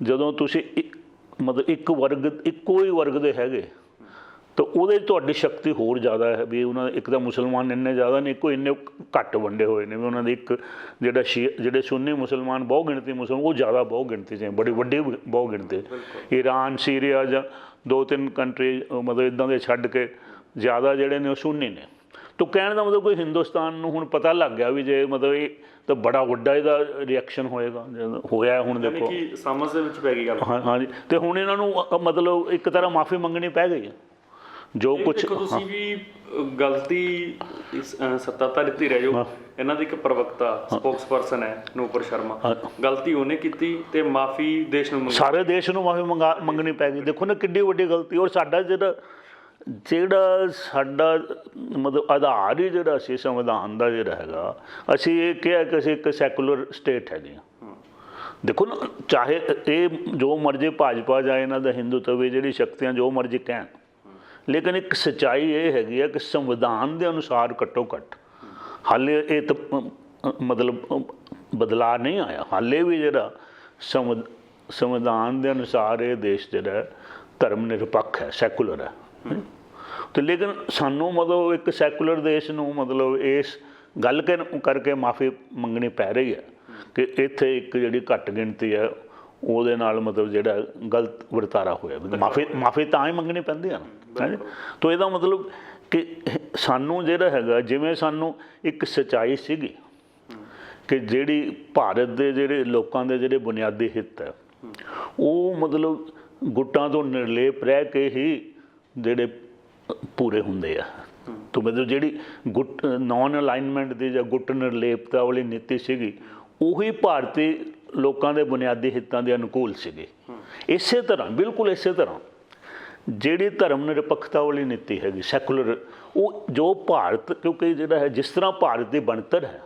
ਜਦੋਂ ਤੁਸੀਂ ਮਤਲਬ ਇੱਕ ਵਰਗ ਇੱਕੋ ਹੀ ਵਰਗ ਦੇ ਹੈਗੇ ਤਾਂ ਉਹਦੇ 'ਚ ਤੁਹਾਡੀ ਸ਼ਕਤੀ ਹੋਰ ਜ਼ਿਆਦਾ ਹੈ। ਵੀ ਉਹਨਾਂ ਇੱਕ ਤਾਂ ਮੁਸਲਮਾਨ ਇੰਨੇ ਜ਼ਿਆਦਾ ਨੇ, ਇੰਨੇ ਘੱਟ ਵੰਡੇ ਹੋਏ ਨੇ ਵੀ ਉਹਨਾਂ ਦੀ ਇੱਕ ਜਿਹੜਾ ਜਿਹੜੇ ਸੁੰਨੀ ਮੁਸਲਮਾਨ ਬਹੁ ਗਿਣਤੀ ਮੁਸਲਮਾਨ ਉਹ ਜ਼ਿਆਦਾ ਬਹੁ ਗਿਣਤੀ 'ਚ ਬੜੀ ਵੱਡੀ ਬਹੁ ਗਿਣਤੀ। ਈਰਾਨ, ਸੀਰੀਆ ਜਾਂ 2-3 ਕੰਟਰੀ ਮਤਲਬ ਇੱਦਾਂ ਦੇ ਛੱਡ ਕੇ ਜ਼ਿਆਦਾ ਜਿਹੜੇ ਨੇ ਉਹ ਸੁੰਨੀ ਨੇ। ਤਾਂ ਕਹਿਣ ਦਾ ਮਤਲਬ ਕੋਈ ਹਿੰਦੁਸਤਾਨ ਨੂੰ ਹੁਣ ਪਤਾ ਲੱਗ ਗਿਆ ਵੀ ਜੇ ਮਤਲਬ ਇਹ ਤਾਂ ਬੜਾ ਵੱਡਾ ਇਹਦਾ ਰਿਐਕਸ਼ਨ ਹੋਏਗਾ, ਹੋਇਆ ਹੁਣ ਦੇਖੋ ਸਮਝ ਦੇ ਵਿੱਚ ਪੈ ਗਈ ਗੱਲ। ਹਾਂਜੀ। ਅਤੇ ਹੁਣ ਇਹਨਾਂ ਨੂੰ ਮਤਲਬ ਇੱਕ ਤਰ੍ਹਾਂ ਮਾਫੀ ਮੰਗਣੀ ਪੈ ਗਈ ਹੈ ਜੋ ਕੁਛ। ਤੁਸੀਂ ਵੀ ਗਲਤੀ ਸੱਤਾਧਾਰੀ ਧਿਰ ਹੈ ਜੋ ਇਹਨਾਂ ਦੀ ਇੱਕ ਪ੍ਰਵਕਤਾ ਸਪੋਕਸਪਰਸਨ ਹੈ ਨੂਪੁਰ ਸ਼ਰਮਾ, ਗਲਤੀ ਉਹਨੇ ਕੀਤੀ ਤੇ ਮਾਫੀ ਦੇਸ਼ ਨੂੰ ਸਾਰੇ ਦੇਸ਼ ਨੂੰ ਮਾਫੀ ਮੰਗਣੀ ਪੈ ਗਈ। ਦੇਖੋ ਨਾ ਕਿੱਡੀ ਵੱਡੀ ਗਲਤੀ। ਔਰ ਸਾਡਾ ਜਿਹੜਾ ਸਾਡਾ ਮਤਲਬ ਆਧਾਰ ਹੀ ਜਿਹੜਾ ਸੀ ਸੰਵਿਧਾਨ ਦਾ ਜਿਹੜਾ ਹੈਗਾ, ਅਸੀਂ ਇਹ ਕਿਹਾ ਕਿ ਅਸੀਂ ਇੱਕ ਸੈਕੂਲਰ ਸਟੇਟ ਹੈਗੇ ਹਾਂ। ਦੇਖੋ ਨਾ ਚਾਹੇ ਇਹ ਜੋ ਮਰਜ਼ੀ ਭਾਜਪਾ ਜਾਂ ਇਹਨਾਂ ਦਾ ਹਿੰਦੂਤਵ ਜਿਹੜੀ ਸ਼ਕਤੀਆਂ ਜੋ ਮਰਜ਼ੀ ਕਹਿਣ, ਲੇਕਿਨ ਇੱਕ ਸੱਚਾਈ ਇਹ ਹੈਗੀ ਹੈ ਕਿ ਸੰਵਿਧਾਨ ਦੇ ਅਨੁਸਾਰ ਘੱਟੋ ਘੱਟ ਹਾਲੇ ਇਹ ਤਾਂ ਮਤਲਬ ਬਦਲਾਅ ਨਹੀਂ ਆਇਆ। ਹਾਲੇ ਵੀ ਜਿਹੜਾ ਸੰਵਿਧਾਨ ਦੇ ਅਨੁਸਾਰ ਇਹ ਦੇਸ਼ ਜਿਹੜਾ ਧਰਮ ਨਿਰਪੱਖ ਹੈ, ਸੈਕੂਲਰ ਹੈ। ਅਤੇ ਲੇਕਿਨ ਸਾਨੂੰ ਮਤਲਬ ਇੱਕ ਸੈਕੂਲਰ ਦੇਸ਼ ਨੂੰ ਮਤਲਬ ਇਸ ਗੱਲ ਕਰਕੇ ਮਾਫੀ ਮੰਗਣੀ ਪੈ ਰਹੀ ਹੈ ਕਿ ਇੱਥੇ ਇੱਕ ਜਿਹੜੀ ਘੱਟ ਗਿਣਤੀ ਹੈ ਉਹਦੇ ਨਾਲ ਮਤਲਬ ਜਿਹੜਾ ਗਲਤ ਵਰਤਾਰਾ ਹੋਇਆ। ਮਾਫੀ ਤਾਂ ਹੀ ਮੰਗਣੀ ਪੈਂਦੀ ਆ ਨਾ। ਤਾਂ ਇਹਦਾ ਮਤਲਬ ਕਿ ਸਾਨੂੰ ਜਿਹੜਾ ਹੈਗਾ, ਜਿਵੇਂ ਸਾਨੂੰ ਇੱਕ ਸੱਚਾਈ ਸੀਗੀ ਕਿ ਜਿਹੜੀ ਭਾਰਤ ਦੇ ਜਿਹੜੇ ਲੋਕਾਂ ਦੇ ਜਿਹੜੇ ਬੁਨਿਆਦੀ ਹਿੱਤ ਹੈ ਉਹ ਮਤਲਬ ਗੁੱਟਾਂ ਤੋਂ ਨਿਰਲੇਪ ਰਹਿ ਕੇ ਹੀ ਜਿਹੜੇ ਪੂਰੇ ਹੁੰਦੇ ਆ। ਤਾਂ ਮਤਲਬ ਜਿਹੜੀ ਗੁੱਟ ਨੌਨ ਅਲਾਈਨਮੈਂਟ ਦੀ ਜਾਂ ਗੁੱਟ ਨਿਰਲੇਪਤਾ ਵਾਲੀ ਨੀਤੀ ਸੀਗੀ ਉਹੀ ਭਾਰਤੀ ਲੋਕਾਂ ਦੇ ਬੁਨਿਆਦੀ ਹਿੱਤਾਂ ਦੇ ਅਨੁਕੂਲ ਸੀਗੀ। ਇਸੇ ਤਰ੍ਹਾਂ ਬਿਲਕੁਲ ਇਸੇ ਤਰ੍ਹਾਂ ਜਿਹੜੀ ਧਰਮ ਨਿਰਪੱਖਤਾ ਵਾਲੀ ਨੀਤੀ ਹੈਗੀ ਸੈਕੂਲਰ, ਉਹ ਜੋ ਭਾਰਤ ਕਿਉਂਕਿ ਜਿਹੜਾ ਹੈ ਜਿਸ ਤਰ੍ਹਾਂ ਭਾਰਤ ਦੀ ਬਣਤਰ ਹੈ,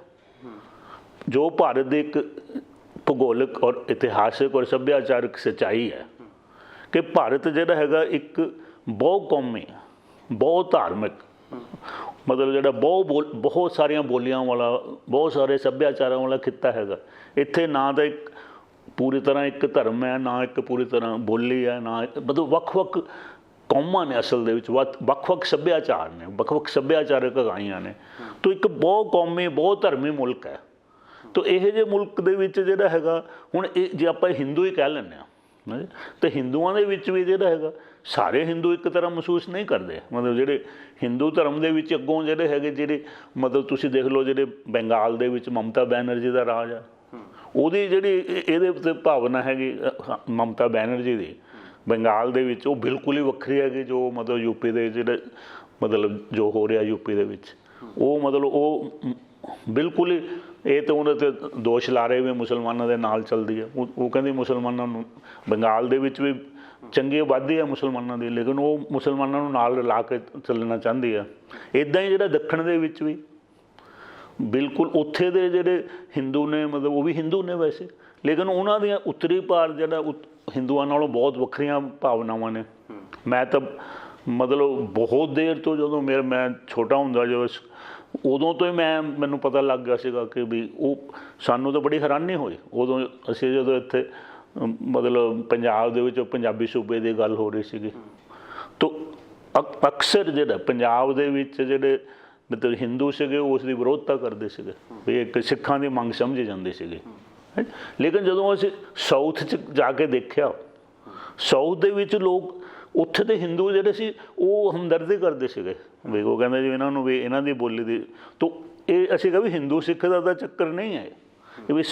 ਜੋ ਭਾਰਤ ਦੀ ਇੱਕ ਭੂਗੋਲਿਕ ਔਰ ਇਤਿਹਾਸਿਕ ਔਰ ਸੱਭਿਆਚਾਰਕ ਸੱਚਾਈ ਹੈ ਕਿ ਭਾਰਤ ਜਿਹੜਾ ਹੈਗਾ ਇੱਕ ਬਹੁ ਕੌਮੀ, ਬਹੁਤ ਧਾਰਮਿਕ ਮਤਲਬ ਜਿਹੜਾ ਬਹੁਤ ਸਾਰੀਆਂ ਬੋਲੀਆਂ ਵਾਲਾ, ਬਹੁਤ ਸਾਰੇ ਸੱਭਿਆਚਾਰਾਂ ਵਾਲਾ ਖਿੱਤਾ ਹੈਗਾ। ਇੱਥੇ ਨਾ ਤਾਂ ਇੱਕ ਪੂਰੀ ਤਰ੍ਹਾਂ ਇੱਕ ਧਰਮ ਹੈ, ਨਾ ਇੱਕ ਪੂਰੀ ਤਰ੍ਹਾਂ ਬੋਲੀ ਹੈ, ਨਾ ਮਤਲਬ ਵੱਖ-ਵੱਖ ਕੌਮਾਂ ਨੇ ਅਸਲ ਦੇ ਵਿੱਚ ਵੱਖ-ਵੱਖ ਸੱਭਿਆਚਾਰ ਨੇ, ਵੱਖ-ਵੱਖ ਸੱਭਿਆਚਾਰਕ ਇਕਾਈਆਂ ਨੇ। ਤੋ ਇੱਕ ਬਹੁਤ ਕੌਮੀ ਬਹੁਤ ਧਰਮੀ ਮੁਲਕ ਹੈ। ਤੋ ਇਹੋ ਜਿਹੇ ਮੁਲਕ ਦੇ ਵਿੱਚ ਜਿਹੜਾ ਹੈਗਾ ਹੁਣ ਇਹ ਜੇ ਆਪਾਂ ਹਿੰਦੂ ਹੀ ਕਹਿ ਲੈਂਦੇ ਹਾਂ ਤੇ ਹਿੰਦੂਆਂ ਦੇ ਵਿੱਚ ਵੀ ਜਿਹੜਾ ਹੈਗਾ ਸਾਰੇ ਹਿੰਦੂ ਇੱਕ ਤਰ੍ਹਾਂ ਮਹਿਸੂਸ ਨਹੀਂ ਕਰਦੇ। ਮਤਲਬ ਜਿਹੜੇ ਹਿੰਦੂ ਧਰਮ ਦੇ ਵਿੱਚ ਅੱਗੋਂ ਜਿਹੜੇ ਹੈਗੇ ਜਿਹੜੇ ਮਤਲਬ ਤੁਸੀਂ ਦੇਖ ਲਓ ਜਿਹੜੇ ਬੰਗਾਲ ਦੇ ਵਿੱਚ ਮਮਤਾ ਬੈਨਰਜੀ ਦਾ ਰਾਜ ਆ, ਉਹਦੀ ਜਿਹੜੀ ਇਹਦੇ ਉੱਤੇ ਭਾਵਨਾ ਹੈਗੀ ਮਮਤਾ ਬੈਨਰਜੀ ਦੀ ਬੰਗਾਲ ਦੇ ਵਿੱਚ ਉਹ ਬਿਲਕੁਲ ਹੀ ਵੱਖਰੀ ਹੈਗੀ ਜੋ ਮਤਲਬ ਯੂਪੀ ਦੇ ਜਿਹੜੇ ਮਤਲਬ ਜੋ ਹੋ ਰਿਹਾ ਯੂਪੀ ਦੇ ਵਿੱਚ ਉਹ ਮਤਲਬ ਉਹ ਬਿਲਕੁਲ ਹੀ ਇਹ ਤਾਂ ਉਹਨਾਂ 'ਤੇ ਦੋਸ਼ ਲਾ ਰਹੇ ਵੀ ਮੁਸਲਮਾਨਾਂ ਦੇ ਨਾਲ ਚੱਲਦੀ ਹੈ। ਉਹ ਕਹਿੰਦੀ ਮੁਸਲਮਾਨਾਂ ਨੂੰ ਬੰਗਾਲ ਦੇ ਵਿੱਚ ਵੀ ਚੰਗੀ ਆਬਾਦੀ ਹੈ ਮੁਸਲਮਾਨਾਂ ਦੀ, ਲੇਕਿਨ ਉਹ ਮੁਸਲਮਾਨਾਂ ਨੂੰ ਨਾਲ ਰਲਾ ਕੇ ਚੱਲਣਾ ਚਾਹੁੰਦੀ ਆ। ਇੱਦਾਂ ਹੀ ਜਿਹੜਾ ਦੱਖਣ ਦੇ ਵਿੱਚ ਵੀ ਬਿਲਕੁਲ ਉੱਥੇ ਦੇ ਜਿਹੜੇ ਹਿੰਦੂ ਨੇ ਮਤਲਬ ਉਹ ਵੀ ਹਿੰਦੂ ਨੇ ਵੈਸੇ, ਲੇਕਿਨ ਉਹਨਾਂ ਦੀਆਂ ਉੱਤਰੀ ਭਾਰਤ ਜਿਹੜਾ ਹਿੰਦੂਆਂ ਨਾਲੋਂ ਬਹੁਤ ਵੱਖਰੀਆਂ ਭਾਵਨਾਵਾਂ ਨੇ। ਮੈਂ ਤਾਂ ਮਤਲਬ ਬਹੁਤ ਦੇਰ ਤੋਂ ਜਦੋਂ ਮੈਂ ਛੋਟਾ ਹੁੰਦਾ ਜਦੋਂ ਉਦੋਂ ਤੋਂ ਹੀ ਮੈਨੂੰ ਪਤਾ ਲੱਗ ਗਿਆ ਸੀਗਾ ਕਿ ਵੀ ਉਹ ਸਾਨੂੰ ਤਾਂ ਬੜੀ ਹੈਰਾਨੀ ਹੋਈ ਉਦੋਂ ਅਸੀਂ ਜਦੋਂ ਇੱਥੇ ਮਤਲਬ ਪੰਜਾਬ ਦੇ ਵਿੱਚ ਪੰਜਾਬੀ ਸੂਬੇ ਦੀ ਗੱਲ ਹੋ ਰਹੀ ਸੀਗੀ। ਤੋ ਅਕਸਰ ਜਿਹੜਾ ਪੰਜਾਬ ਦੇ ਵਿੱਚ ਜਿਹੜੇ ਮਤਲਬ ਹਿੰਦੂ ਸੀਗੇ ਉਸ ਦੀ ਵਿਰੋਧਤਾ ਕਰਦੇ ਸੀਗੇ ਵੀ ਇੱਕ ਸਿੱਖਾਂ ਦੀ ਮੰਗ ਸਮਝੀ ਜਾਂਦੀ ਸੀਗੀ। ਲੇਕਿਨ ਜਦੋਂ ਅਸੀਂ ਸਾਊਥ 'ਚ ਜਾ ਕੇ ਦੇਖਿਆ ਸਾਊਥ ਦੇ ਵਿੱਚ ਲੋਕ ਉੱਥੇ ਦੇ ਹਿੰਦੂ ਜਿਹੜੇ ਸੀ ਉਹ ਹਮਦਰਦੀ ਕਰਦੇ ਸੀਗੇ ਵੀ ਉਹ ਕਹਿੰਦੇ ਜੀ ਇਹਨਾਂ ਨੂੰ ਵੀ ਇਹਨਾਂ ਦੀ ਬੋਲੀ ਦੀ ਤੋ ਇਹ ਅਸੀਂ ਕਿਹਾ ਵੀ ਹਿੰਦੂ ਸਿੱਖ ਦਾ ਤਾਂ ਚੱਕਰ ਨਹੀਂ ਹੈ ਵੀ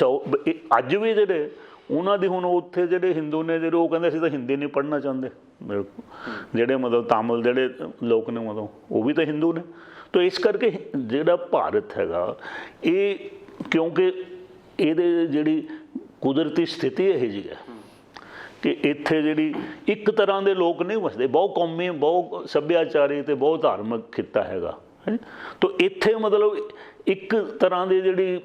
ਅੱਜ ਵੀ ਜਿਹੜੇ ਉਹਨਾਂ ਦੀ ਹੁਣ ਉੱਥੇ ਜਿਹੜੇ ਹਿੰਦੂ ਨੇ ਜਿਹੜੇ ਉਹ ਕਹਿੰਦੇ ਅਸੀਂ ਤਾਂ ਹਿੰਦੀ ਨਹੀਂ ਪੜ੍ਹਨਾ ਚਾਹੁੰਦੇ। ਜਿਹੜੇ ਮਤਲਬ ਤਾਮਿਲ ਜਿਹੜੇ ਲੋਕ ਨੇ ਮਤਲਬ ਉਹ ਵੀ ਤਾਂ ਹਿੰਦੂ ਨੇ। ਤੋ ਇਸ ਕਰਕੇ ਜਿਹੜਾ ਭਾਰਤ ਹੈਗਾ ਇਹ ਕਿਉਂਕਿ ਇਹਦੇ ਜਿਹੜੀ ਕੁਦਰਤੀ ਸਥਿਤੀ ਇਹੋ ਜਿਹੀ ਹੈ ਕਿ ਇੱਥੇ ਜਿਹੜੀ ਇੱਕ ਤਰ੍ਹਾਂ ਦੇ ਲੋਕ ਨਹੀਂ ਵਸਦੇ, ਬਹੁਤ ਕੌਮੀ ਬਹੁਤ ਸੱਭਿਆਚਾਰੀ ਅਤੇ ਬਹੁਤ ਧਾਰਮਿਕ ਖਿੱਤਾ ਹੈਗਾ। ਤੋ ਇੱਥੇ ਮਤਲਬ ਇੱਕ ਤਰ੍ਹਾਂ ਦੀ ਜਿਹੜੀ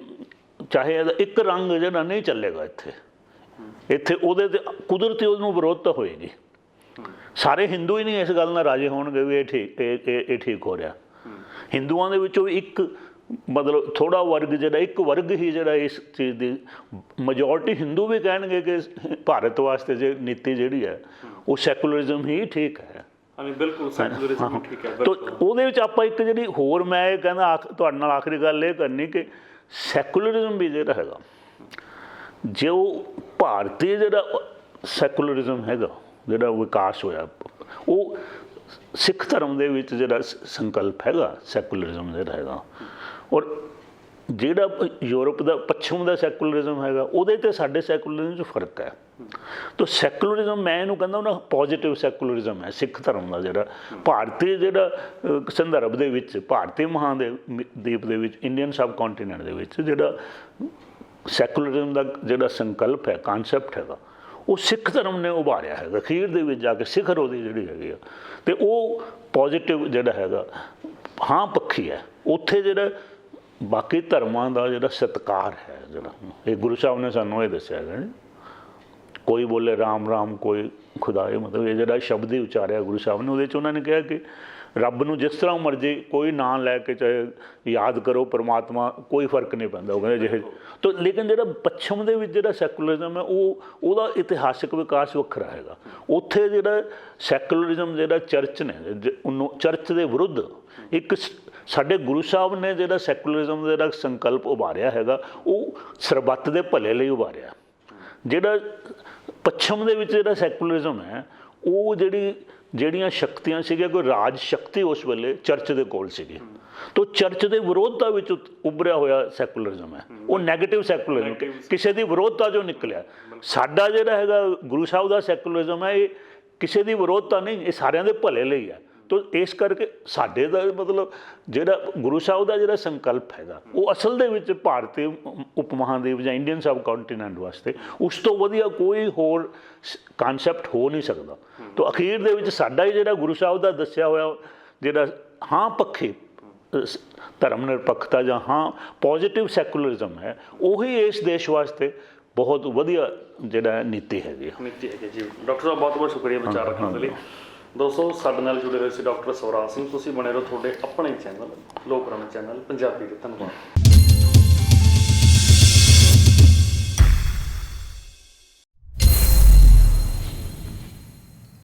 ਚਾਹੇ ਇੱਕ ਰੰਗ ਜਿਹੜਾ ਨਹੀਂ ਚੱਲੇਗਾ ਇੱਥੇ ਉਹਦੇ 'ਤੇ ਕੁਦਰਤੀ ਉਹਨੂੰ ਵਿਰੋਧਤਾ ਹੋਏਗੀ। ਸਾਰੇ ਹਿੰਦੂ ਹੀ ਨਹੀਂ ਇਸ ਗੱਲ ਨਾਲ ਰਾਜ਼ੀ ਹੋਣਗੇ ਵੀ ਇਹ ਠੀਕ ਹੋ ਰਿਹਾ। ਹਿੰਦੂਆਂ ਦੇ ਵਿੱਚੋਂ ਇੱਕ ਮਤਲਬ ਥੋੜ੍ਹਾ ਵਰਗ ਜਿਹੜਾ ਇੱਕ ਵਰਗ ਹੀ ਜਿਹੜਾ ਇਸ ਚੀਜ਼ ਦੀ ਮੈਜੋਰਟੀ ਹਿੰਦੂ ਵੀ ਕਹਿਣਗੇ ਕਿ ਭਾਰਤ ਵਾਸਤੇ ਜੇ ਨੀਤੀ ਜਿਹੜੀ ਹੈ ਉਹ ਸੈਕੂਲਰਿਜ਼ਮ ਹੀ ਠੀਕ ਹੈ। ਬਿਲਕੁਲ ਸੈਕੂਲਰਿਜ਼ਮ ਠੀਕ ਹੈ। ਤੋ ਉਹਦੇ ਵਿੱਚ ਆਪਾਂ ਇੱਕ ਜਿਹੜੀ ਹੋਰ ਮੈਂ ਇਹ ਕਹਿੰਦਾ ਤੁਹਾਡੇ ਨਾਲ ਆਖਰੀ ਗੱਲ ਇਹ ਕਰਨੀ ਕਿ ਸੈਕੂਲਰਿਜ਼ਮ ਵੀ ਜਿਹੜਾ ਹੈਗਾ ਜੇ ਉਹ ਭਾਰਤੀ ਜਿਹੜਾ ਸੈਕੂਲਰਿਜ਼ਮ ਹੈਗਾ ਜਿਹੜਾ ਵਿਕਾਸ ਹੋਇਆ ਉਹ ਸਿੱਖ ਧਰਮ ਦੇ ਵਿੱਚ ਜਿਹੜਾ ਸੰਕਲਪ ਹੈਗਾ ਸੈਕੂਲਰਿਜ਼ਮ ਜਿਹੜਾ ਹੈਗਾ ਔਰ ਜਿਹੜਾ ਯੂਰਪ ਦਾ ਪੱਛਮ ਦਾ ਸੈਕੂਲਰਿਜ਼ਮ ਹੈਗਾ ਉਹਦੇ 'ਤੇ ਸਾਡੇ ਸੈਕੂਲਰਿਜ਼ਮ 'ਚ ਫਰਕ ਹੈ। ਤੋ ਸੈਕੂਲਰਿਜ਼ਮ ਮੈਂ ਇਹਨੂੰ ਕਹਿੰਦਾ ਉਹਨਾਂ ਪੋਜ਼ੀਟਿਵ ਸੈਕੂਲਰਿਜ਼ਮ ਹੈ ਸਿੱਖ ਧਰਮ ਦਾ ਜਿਹੜਾ ਭਾਰਤੀ ਜਿਹੜਾ ਸੰਦਰਭ ਦੇ ਵਿੱਚ ਭਾਰਤੀ ਮਹਾਂਦੀਪ ਦੇ ਵਿੱਚ ਇੰਡੀਅਨ ਸਬ ਕੰਟੀਨੈਂਟ ਦੇ ਵਿੱਚ ਜਿਹੜਾ ਸੈਕੂਲਰਿਜ਼ਮ ਦਾ ਜਿਹੜਾ ਸੰਕਲਪ ਹੈ ਕਾਨਸੈਪਟ ਹੈਗਾ ਉਹ ਸਿੱਖ ਧਰਮ ਨੇ ਉਭਾਰਿਆ ਹੈਗਾ। ਅਖੀਰ ਦੇ ਵਿੱਚ ਜਾ ਕੇ ਸਿਖਰ ਉਹਦੀ ਜਿਹੜੀ ਹੈਗੀ ਆ ਅਤੇ ਉਹ ਪੋਜ਼ੀਟਿਵ ਜਿਹੜਾ ਹੈਗਾ ਹਾਂ ਪੱਖੀ ਹੈ। ਉੱਥੇ ਜਿਹੜਾ ਬਾਕੀ ਧਰਮਾਂ ਦਾ ਜਿਹੜਾ ਸਤਿਕਾਰ ਹੈ ਜਿਹੜਾ ਇਹ ਗੁਰੂ ਸਾਹਿਬ ਨੇ ਸਾਨੂੰ ਇਹ ਦੱਸਿਆ ਹੈਗਾ ਕੋਈ ਬੋਲੇ ਰਾਮ ਰਾਮ ਕੋਈ ਖੁਦਾ ਇਹ ਮਤਲਬ ਇਹ ਜਿਹੜਾ ਸ਼ਬਦ ਹੀ ਉਚਾਰਿਆ ਗੁਰੂ ਸਾਹਿਬ ਨੇ ਉਹਦੇ 'ਚ ਉਹਨਾਂ ਨੇ ਕਿਹਾ ਕਿ ਰੱਬ ਨੂੰ ਜਿਸ ਤਰ੍ਹਾਂ ਮਰਜ਼ੀ ਕੋਈ ਨਾਂ ਲੈ ਕੇ ਚਾਹੇ ਯਾਦ ਕਰੋ ਪਰਮਾਤਮਾ ਕੋਈ ਫਰਕ ਨਹੀਂ ਪੈਂਦਾ। ਉਹ ਕਹਿੰਦੇ ਜਿਹੇ ਤੋ ਲੇਕਿਨ ਜਿਹੜਾ ਪੱਛਮ ਦੇ ਵਿੱਚ ਜਿਹੜਾ ਸੈਕੂਲਰਿਜ਼ਮ ਹੈ ਉਹਦਾ ਇਤਿਹਾਸਿਕ ਵਿਕਾਸ ਵੱਖਰਾ ਹੈਗਾ। ਉੱਥੇ ਜਿਹੜਾ ਸੈਕੂਲਰਿਜ਼ਮ ਜਿਹੜਾ ਚਰਚ ਨੇ ਚਰਚ ਦੇ ਵਿਰੁੱਧ ਇੱਕ ਸਾਡੇ ਗੁਰੂ ਸਾਹਿਬ ਨੇ ਜਿਹੜਾ ਸੈਕੂਲਰਿਜ਼ਮ ਦਾ ਜਿਹੜਾ ਸੰਕਲਪ ਉਭਾਰਿਆ ਹੈਗਾ ਉਹ ਸਰਬੱਤ ਦੇ ਭਲੇ ਲਈ ਉਭਾਰਿਆ। ਜਿਹੜਾ ਪੱਛਮ ਦੇ ਵਿੱਚ ਜਿਹੜਾ ਸੈਕੂਲਰਿਜ਼ਮ ਹੈ ਉਹ ਜਿਹੜੀਆਂ ਸ਼ਕਤੀਆਂ ਸੀਗੀਆਂ ਕੋਈ ਰਾਜ ਸ਼ਕਤੀ ਉਸ ਵੇਲੇ ਚਰਚ ਦੇ ਕੋਲ ਸੀਗੀ ਤੋ ਚਰਚ ਦੇ ਵਿਰੋਧਤਾ ਵਿੱਚ ਉੱਭਰਿਆ ਹੋਇਆ ਸੈਕੂਲਰਿਜ਼ਮ ਹੈ ਉਹ ਨੈਗੇਟਿਵ ਸੈਕੂਲਰਿਜ਼ਮ ਕਿਸੇ ਦੀ ਵਿਰੋਧਤਾ ਜੋ ਨਿਕਲਿਆ। ਸਾਡਾ ਜਿਹੜਾ ਹੈਗਾ ਗੁਰੂ ਸਾਹਿਬ ਦਾ ਸੈਕੂਲਰਿਜ਼ਮ ਹੈ ਇਹ ਕਿਸੇ ਦੀ ਵਿਰੋਧਤਾ ਨਹੀਂ ਇਹ ਸਾਰਿਆਂ ਦੇ ਭਲੇ ਲਈ ਹੈ। ਤੋ ਇਸ ਕਰਕੇ ਸਾਡੇ ਦਾ ਮਤਲਬ ਜਿਹੜਾ ਗੁਰੂ ਸਾਹਿਬ ਦਾ ਜਿਹੜਾ ਸੰਕਲਪ ਹੈਗਾ ਉਹ ਅਸਲ ਦੇ ਵਿੱਚ ਭਾਰਤੀ ਉਪ ਮਹਾਂਦੀਪ ਜਾਂ ਇੰਡੀਅਨ ਸਬ ਕੰਟੀਨੈਂਟ ਵਾਸਤੇ ਉਸ ਤੋਂ ਵਧੀਆ ਕੋਈ ਹੋਰ ਕਾਨਸੈਪਟ ਹੋ ਨਹੀਂ ਸਕਦਾ। ਤੋ ਅਖੀਰ ਦੇ ਵਿੱਚ ਸਾਡਾ ਹੀ ਜਿਹੜਾ ਗੁਰੂ ਸਾਹਿਬ ਦਾ ਦੱਸਿਆ ਹੋਇਆ ਜਿਹੜਾ ਹਾਂ ਪੱਖੀ ਧਰਮ ਨਿਰਪੱਖਤਾ ਜਾਂ ਹਾਂ ਪੋਜ਼ੀਟਿਵ ਸੈਕੂਲਰਿਜ਼ਮ ਹੈ ਉਹੀ ਇਸ ਦੇਸ਼ ਵਾਸਤੇ ਬਹੁਤ ਵਧੀਆ ਜਿਹੜਾ ਨੀਤੀ ਹੈਗੀ ਜੀ। ਡਾਕਟਰ ਸਾਹਿਬ ਬਹੁਤ ਬਹੁਤ ਸ਼ੁਕਰੀਆ ਵਿਚਾਰ ਰੱਖਣ ਦੇ ਲਈ। ਦੋਸਤੋ ਸਾਡੇ ਨਾਲ ਜੁੜੇ ਹੋਏ ਸੀ ਡਾਕਟਰ ਸਵਰਾਜ ਸਿੰਘ। ਤੁਸੀਂ ਬਣੇ ਰਹੋ ਤੁਹਾਡੇ ਆਪਣੇ ਚੈਨਲ ਲੋਕ ਰਾਮ ਚੈਨਲ ਪੰਜਾਬੀ ਦੇ। ਧੰਨਵਾਦ।